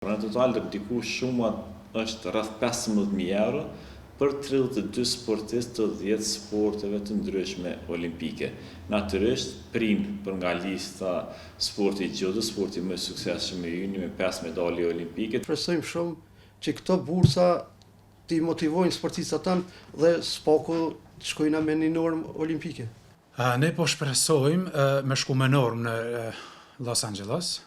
Në total diku shuma është rreth 15.000 euro për 32 sportistë të 10 sporteve të ndryshme olimpike. Natyrisht, prinë për nga lista sporti i gjodës, sporti më i suksesshëm i ynë me 5 medalje olimpike. Shpresojmë shumë që këto bursa t'i motivojnë sportistat tanë dhe s'paku të shkojnë me një normë olimpike. Ne po shpresojmë me shku me normë në Los Angeles.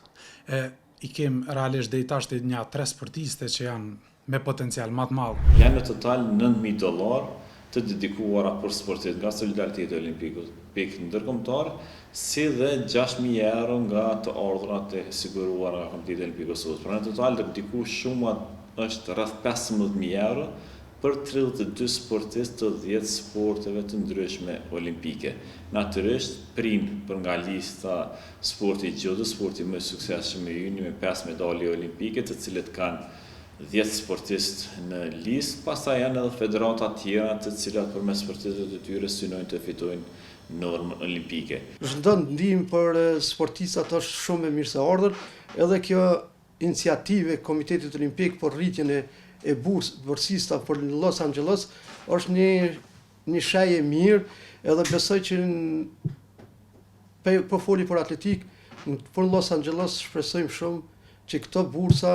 I kem realisht deri tash një 3 sportiste që janë me potencial më të madh. Janë në total $9.000 të dedikuara për sportet nga Solidariteti Olimpik ndërkombëtar, si dhe €6.000 nga të ardhurat e siguruara nga Komiteti Olimpik i Kosovës. Në total diku shuma është rreth 15.000 euro për 32 sportistë të 10 sporteve të ndryshme olimpike. Natyrisht, prinë për nga lista sporti i gjodës, sporti më i suksesshëm i ynë me 5 medalje olimpike, të cilët kanë 10 sportistë në listë, pastaj janë edhe federata tjera të cilat përmes sportistëve të tyre synojnë të fitojnë normë olimpike. Çdo ndihmë për sportistat është shumë e mirëseardhur, edhe kjo iniciativë e Komitetit Olimpik për rritjen e bursista për Los Angeles është një shaj e mirë, edhe besoj që po foli për atletik, për Los Angeles shpresojmë shumë që këto bursa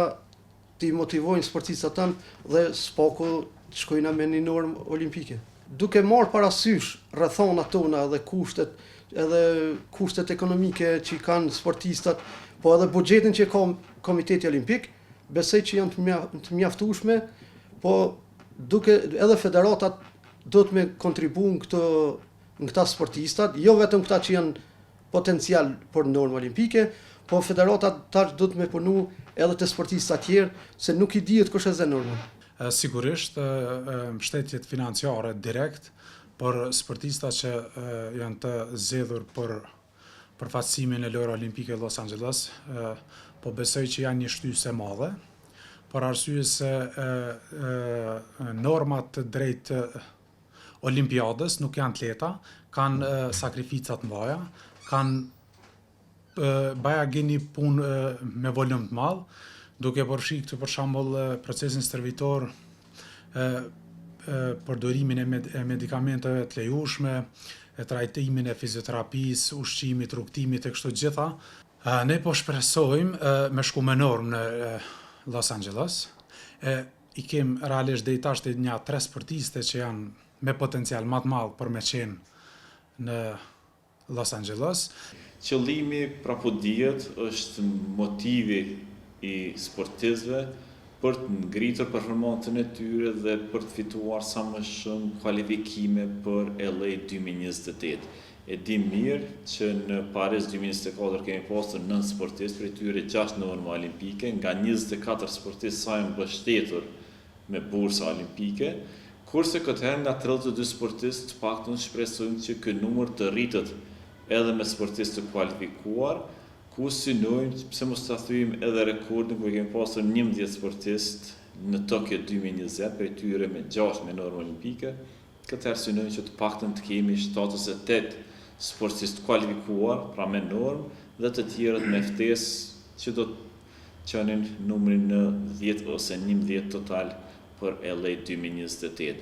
t'i motivojnë sportistat tanë dhe s'paku të shkojnë me një normë olimpike. Duke marrë parasysh rrethonat tona dhe kushtet ekonomike që kanë sportistat, po edhe buxhetin që ka Komiteti Olimpik, besoj që janë të mjaftueshme, po duke edhe federatat do të me kontribu në këta sportistat, jo vetëm këta që janë potencial për normë olimpike, po federatat tash do të me punu edhe të sportistat tjerë, se nuk i dihet kush e zë normën. Sigurisht, mbështetjet financiare direkt për sportistat që janë të zgjedhur për përfaqësimin e lojrave olimpike Los Angeles, po besoj që janë një shtysë e madhe, për arsye se normat të drejtë olimpiadës nuk janë të lehta, kanë sakrificat të mëdha, kanë baja gjeni punë me volum të madh, duke përfshi këtë për shembull procesin stërvitor, përdorimin e medikamenteve të lejueshme, trajtimin e fizioterapisë, ushqimit, rrugtimit e kështu të gjitha. Ne po shpresojmë me shku me normë në Los Angeles. I kem realisht deri tash një 3 sportiste që janë me potencial më të madh për me qenë në Los Angeles. Qëllimi prapo dihet është motivi i sportistëve për të ngritur performancën e tyre dhe për të fituar sa më shumë kualifikime për LA 2028. E di mirë që në Paris 2024 kemi pasur 9 sportistë, prej tyre 6 norma olimpike, nga 24 sportistë sa janë mbështetur me bursa olimpike, kurse këtë herë nga 32 sportistë të paktën shpresojmë që ky numër të rritet edhe me sportistë të kualifikuar, ku synojmë, pse mos ta thyejmë edhe rekordin ku kemi pasur 11 sportistë në Tokyo 2020, prej tyre me 6 me normë olimpike. Këtë herë synojmë që të paktën të kemi 78 sportistë kualifikuar, pra me normë, dhe të tjerët me ftesë që do të qenin numrin në 10 ose 11 total për LA 2028.